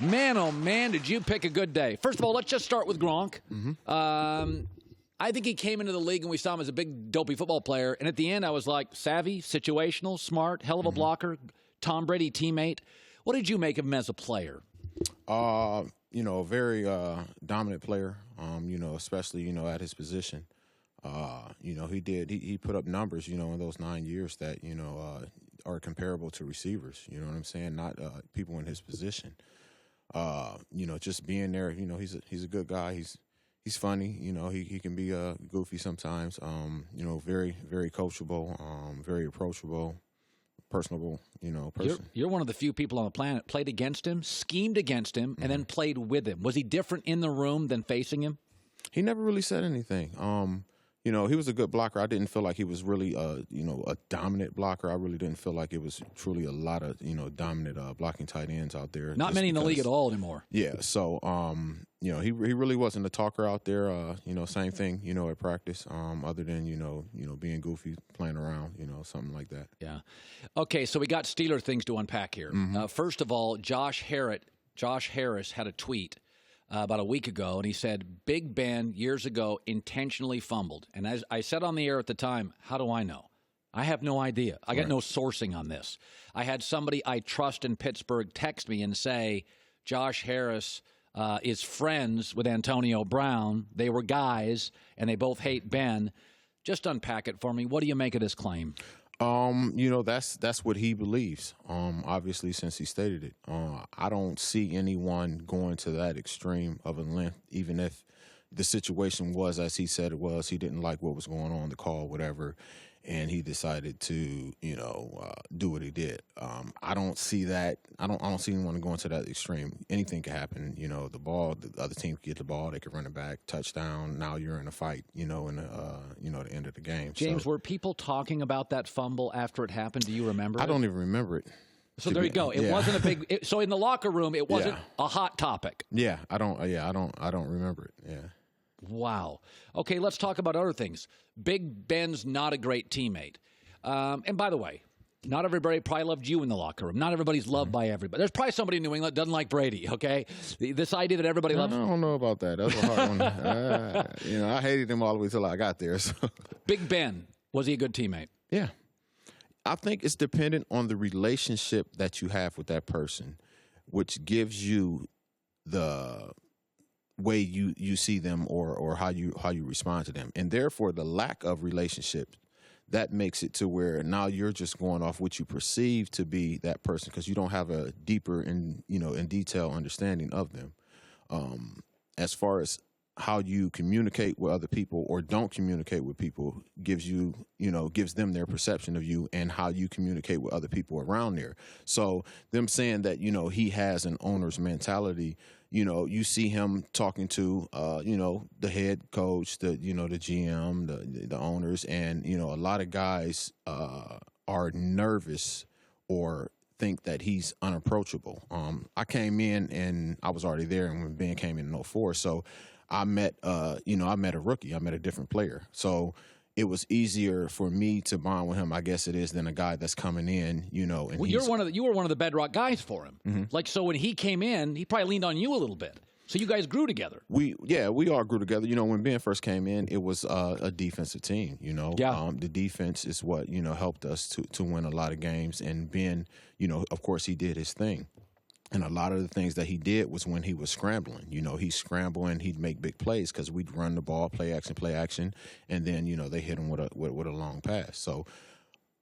Man, oh man, did you pick a good day. First of all, let's just start with Gronk. I think he came into the league and we saw him as a big, dopey football player. And at the end, I was like, savvy, situational, smart, hell of a blocker, Tom Brady teammate. What did you make of him as a player? A very dominant player, especially, at his position. He put up numbers, in those 9 years that, are comparable to receivers, you know what I'm saying? Not people in his position. Just being there, he's a good guy. He's funny, he can be goofy sometimes, very, very coachable, very approachable, personable, person. You're one of the few people on the planet played against him, schemed against him, and then played with him. Was he different in the room than facing him? He never really said anything. He was a good blocker. I didn't feel like he was really, a dominant blocker. I really didn't feel like it was truly a lot of, dominant blocking tight ends out there. Not many in the league at all anymore. Yeah. So, he really wasn't a talker out there. Same thing, at practice. Other than being goofy, playing around, something like that. Yeah. Okay. So we got Steeler things to unpack here. First of all, Josh Harris had a tweet about a week ago, and he said, Big Ben years ago intentionally fumbled. And as I said on the air at the time, how do I know? I have no idea. I got no sourcing on this. I had somebody I trust in Pittsburgh text me and say, Josh Harris is friends with Antonio Brown. They were guys, and they both hate Ben. Just unpack it for me. What do you make of this claim? That's what he believes. Obviously, since he stated it, I don't see anyone going to that extreme of a length, even if the situation was as he said it was. He didn't like what was going on, the call, whatever, and he decided to, do what he did. I don't see that. I don't see anyone going to that extreme. Anything can happen. The other team can get the ball, they can run it back, touchdown. Now you're in a fight. In the end of the game. James, were people talking about that fumble after it happened? Do you remember? I don't even remember it. So there you go. It wasn't a big. So in the locker room, it wasn't a hot topic. Yeah, I don't remember it. Yeah. Wow. Okay, let's talk about other things. Big Ben's not a great teammate. And by the way, not everybody probably loved you in the locker room. Not everybody's loved by everybody. There's probably somebody in New England that doesn't like Brady, okay? This idea that everybody loves... I don't know about that. That's a hard one. I hated him all the way till I got there. So. Big Ben, was he a good teammate? Yeah. I think it's dependent on the relationship that you have with that person, which gives you the way you see them or how you respond to them. And therefore, the lack of relationship, that makes it to where now you're just going off what you perceive to be that person because you don't have a deeper and in detail understanding of them. As far as how you communicate with other people or don't communicate with people gives them their perception of you and how you communicate with other people around there. So them saying that, he has an owner's mentality, you see him talking to, the head coach, the GM, the owners, and, a lot of guys are nervous or think that he's unapproachable. I came in and I was already there, and when Ben came in 2004, so I met a rookie. I met a different player. So it was easier for me to bond with him, I guess it is, than a guy that's coming in, and well, you were one of the bedrock guys for him. Mm-hmm. So when he came in, he probably leaned on you a little bit. So you guys grew together. We all grew together. When Ben first came in, it was a defensive team, Yeah. The defense is what, helped us to win a lot of games. And Ben, of course, he did his thing. And a lot of the things that he did was when he was scrambling. He's scrambling, he'd make big plays because we'd run the ball, play action, and then, they hit him with a long pass. So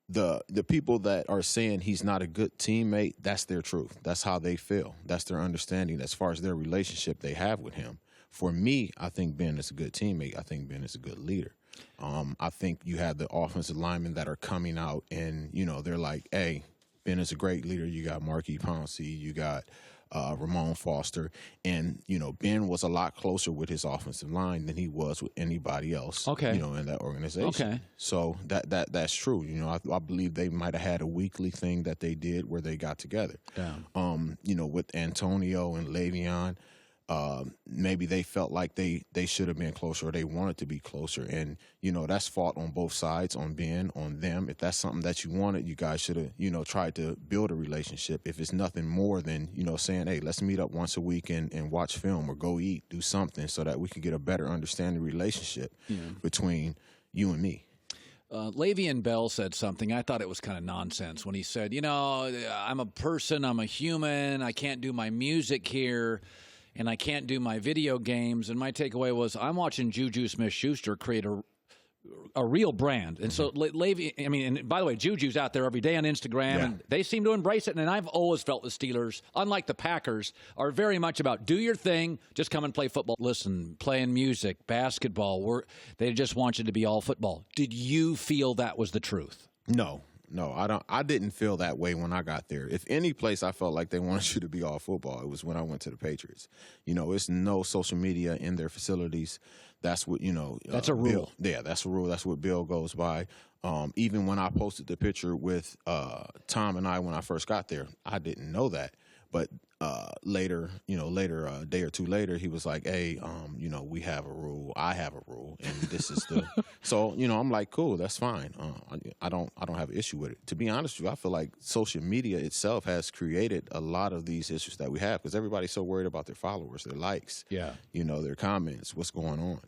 the people that are saying he's not a good teammate, that's their truth. That's how they feel. That's their understanding as far as their relationship they have with him. For me, I think Ben is a good teammate. I think Ben is a good leader. I think you have the offensive linemen that are coming out and, they're like, hey, Ben is a great leader. You got Marquis Pouncey, you got Ramon Foster, and Ben was a lot closer with his offensive line than he was with anybody else. Okay. In that organization. Okay. So that's true. I believe they might have had a weekly thing that they did where they got together. Yeah. With Antonio and Le'Veon. maybe they felt like they should have been closer or they wanted to be closer. And, that's fault on both sides, on Ben, on them. If that's something that you wanted, you guys should have, tried to build a relationship. If it's nothing more than, saying, hey, let's meet up once a week and watch film or go eat, do something so that we can get a better understanding relationship between you and me. Le'Veon Bell said something. I thought it was kind of nonsense when he said, I'm a person, I'm a human, I can't do my music here, and I can't do my video games. And my takeaway was, I'm watching Juju Smith-Schuster create a real brand. And so and by the way, Juju's out there every day on Instagram, and they seem to embrace it. And I've always felt the Steelers, unlike the Packers, are very much about do your thing, just come and play football. Listen, playing music, basketball, they just want you to be all football. Did you feel that was the truth? No, I didn't feel that way when I got there. If any place I felt like they wanted you to be all football, it was when I went to the Patriots. It's no social media in their facilities. That's what, that's a rule. Bill, that's a rule. That's what Bill goes by. Even when I posted the picture with Tom and I when I first got there, I didn't know that. But later, a day or two later, he was like, hey, we have a rule. I have a rule. And this is the – so, I'm like, cool, that's fine. I don't have an issue with it. To be honest with you, I feel like social media itself has created a lot of these issues that we have because everybody's so worried about their followers, their likes, their comments, what's going on.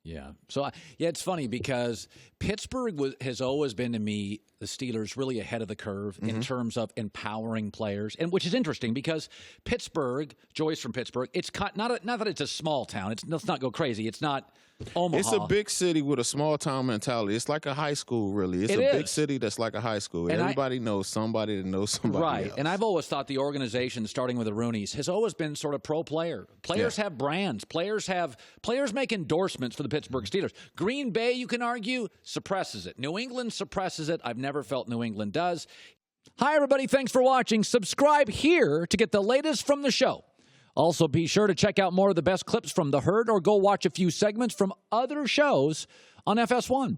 Yeah. So, it's funny because Pittsburgh has always been to me, the Steelers, really ahead of the curve in terms of empowering players, and which is interesting because Pittsburgh, Joy's from Pittsburgh, it's not that it's a small town. Let's not go crazy. It's not Omaha. It's a big city with a small town mentality. It's like a high school, really. It's a big city that's like a high school. And everybody knows somebody that knows somebody else. And I've always thought the organization, starting with the Rooneys, has always been sort of pro-player. Players have brands. Players make endorsements for the Pittsburgh Steelers. Green Bay, you can argue, suppresses it. New England suppresses it. I've never felt New England does. Hi, everybody. Thanks for watching. Subscribe here to get the latest from the show. Also, be sure to check out more of the best clips from The Herd or go watch a few segments from other shows on FS1.